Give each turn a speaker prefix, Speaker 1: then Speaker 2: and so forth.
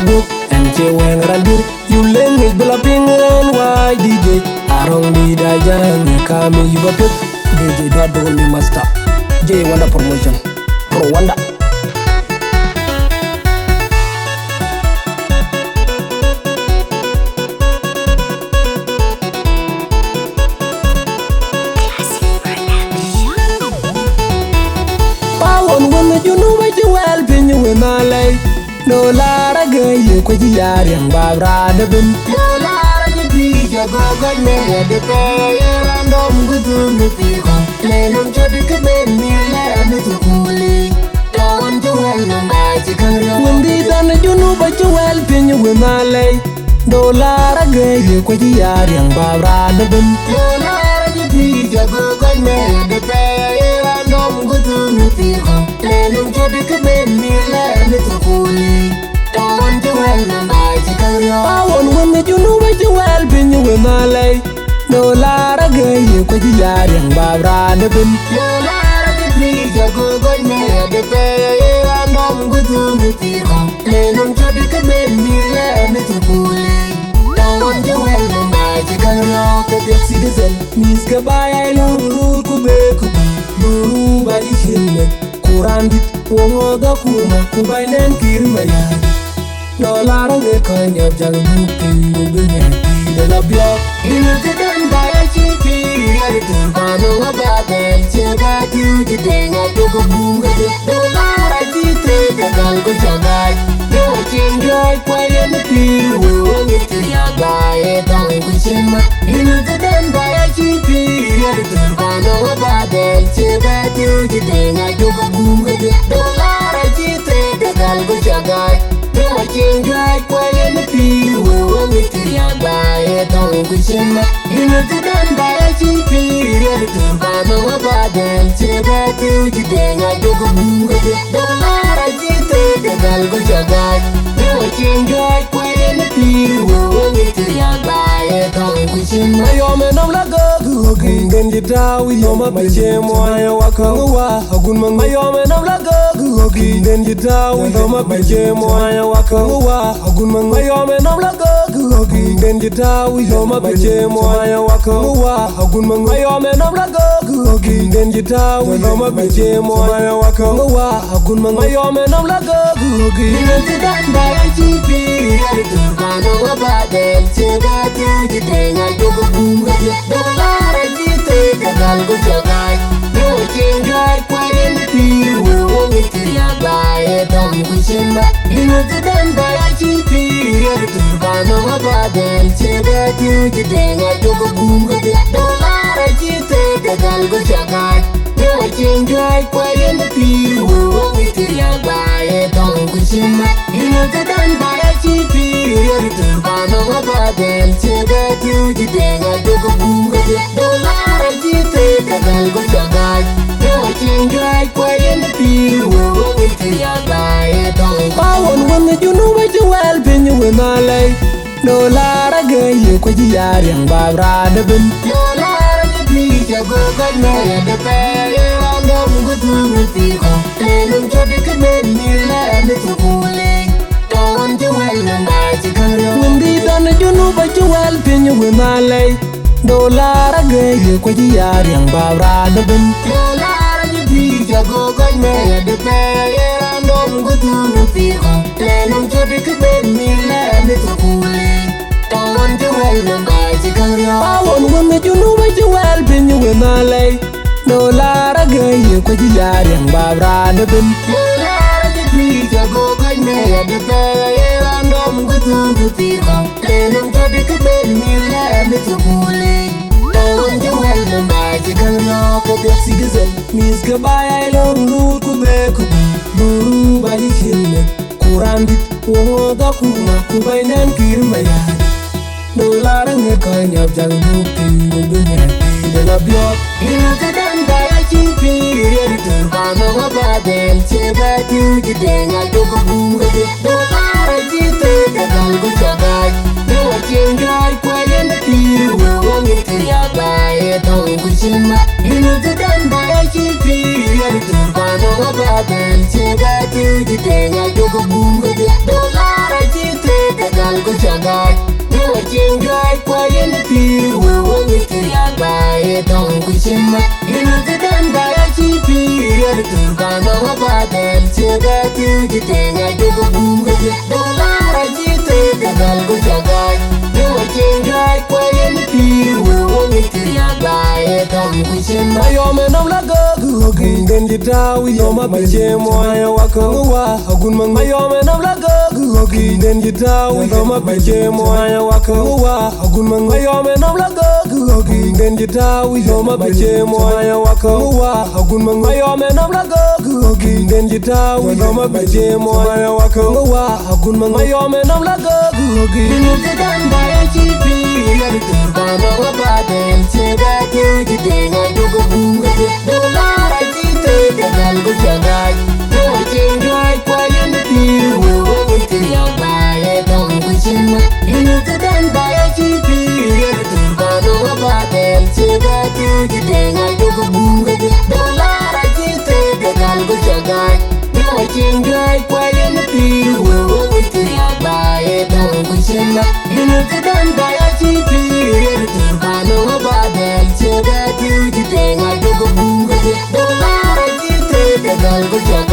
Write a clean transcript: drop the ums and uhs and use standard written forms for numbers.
Speaker 1: book and che when randir you leng it bla pingan why DJ arong di dajan kami you got it DJ do me master J Wanda promotion pro Wanda you know what you well pin you in my lay no lara gay you ko yari ang babra de bin no lara ji bi ja go go me de pe random gudu mi pi ko le non jodi ke be mi la me to kuli don't you well no mai ji kan yo ndi dan you know what you well pin you in my lay no lara gay you ko yari ang babra de bin no lara ji bi ja go go me de pe random gudu mi pi ko Lenum jadi kebenilah metropoli. Don't you well no magical yo. I want when you know what you well been you in my lay. No lara gay you could yard and babra the bin. No lara the please you go good me the pay and I'm good to me people. Lenum jadi kebenilah metropoli. Don't you well no magical yo. Ketek citizen mis kabaya lo kubeku. Buru bali shille. Kurandit womoga kuma kubainen kirmaya no lara ge kanya jangbuki ubine de labyo inutedan baya chipi yari turbano abade chega tuji denga dogo bunga de lara jite dagal go jagai no chinjoy kwayen piru wongiti yagai dang kuchima inutedan baya chipi yari turbano abade chega tuji denga dogo bunga de lara jite dagal go jagai no chinjoy kwayen piru wongiti yagai dang kuchima inutedan baya chipi yari turbano abade chega tuji denga dogo bunga de lara jite dagal go jagai no chinjoy kwayen piru wongiti yagai dang kuchima yome nam la go gen jitawi yoma bichemo aya wakawa agun mang yome nam la go gen jitawi yoma bichemo aya wakawa agun mang yome nam la go gen jitawi yoma bichemo aya wakawa agun mang yome nam la go gen jitawi yoma bichemo aya wakawa agun mang yome nam la go gen jitawi baya chipi yari turbano abade chega tuji denga dogo bunga lara jite dagal go jagai no chingai kwayen piru wongiti yagai dong kuchimba inutedan baya chipi yari turbano abade chega tuji denga dogo bunga lara jite dagal go jagai no chingai kwayen piru wongiti yagai dong kuchimba inutedan baya chipi yari turbano abade chega tuji denga dogo bunga lara jite dagal go jagai no chingai kwayen piru wongiti yagai dong pawon when you know what you well been you in my lay no lara gay you ko yari ang babra de bin no lara de please you go god me de pay random go to me people lenum jodi kebenilah metropoli don't you well no magical yo ndi dan you know what you well been you in my lay no lara gay you ko yari ang babra de bin no lara de please you go god me de pay random go to me people lenum jodi kebenilah metropoli don't you well no magical yo I want when you know what you well been you in my lay no lara gay you ko yari ang babra de bin no lara de please you go god me de pay random go to me people lenum jodi kebenilah metropoli don't you well no magical yo ketek citizen mis kabaya lo rut kubeku buru bali shille kurandit womoga kuma kubainen kirmaya no lara nge kanya jangbuki ubine de labyo inutedan baya chipi yari turbano abade chega tuji denga dogo bunga lara jite dagal go jagai no chingai kwayen piru wongiti yagai dong kuchima inutedan baya chipi yari turbano abade chega tuji denga dogo bunga lara jite bay tong kuchima inu tidan baya chipi yer turkana wabatel chega tuji tenga dugu bunga dolara jite kadal go jagai dewa chengai kwa yen piru wongi tiya bay tong kuchima ayome nam la gogu hogi dendi tawi yoma bachemo aya wakawa agun mang ayome nam la gogu hogi dendi tawi yoma bachemo aya wakawa agun mang ayome nam la gogu hogi dendi tawi yoma bachemo aya wakawa agun mang ayome nam la gogu hogi dendi tawi yoma bachemo aya wakawa agun mang ayome nam la gogu hogi inu tidan baya chipi yer turkana wabatel chega tuji tenga dugu bunga dolara jite kadal go jagai dewa chengai kwa yen piru wongi tiya bay tong kuchima inu tidan baya chipi yer turkana wabatel chega tuji tenga dugu bunga dolara jite kadal go jagai dewa chengai kwa yen piru wongi tiya bay tong kuchima inu tidan baya chipi yer turkana wabatel chega tuji tenga dugu bunga dolara jite kadal go jagai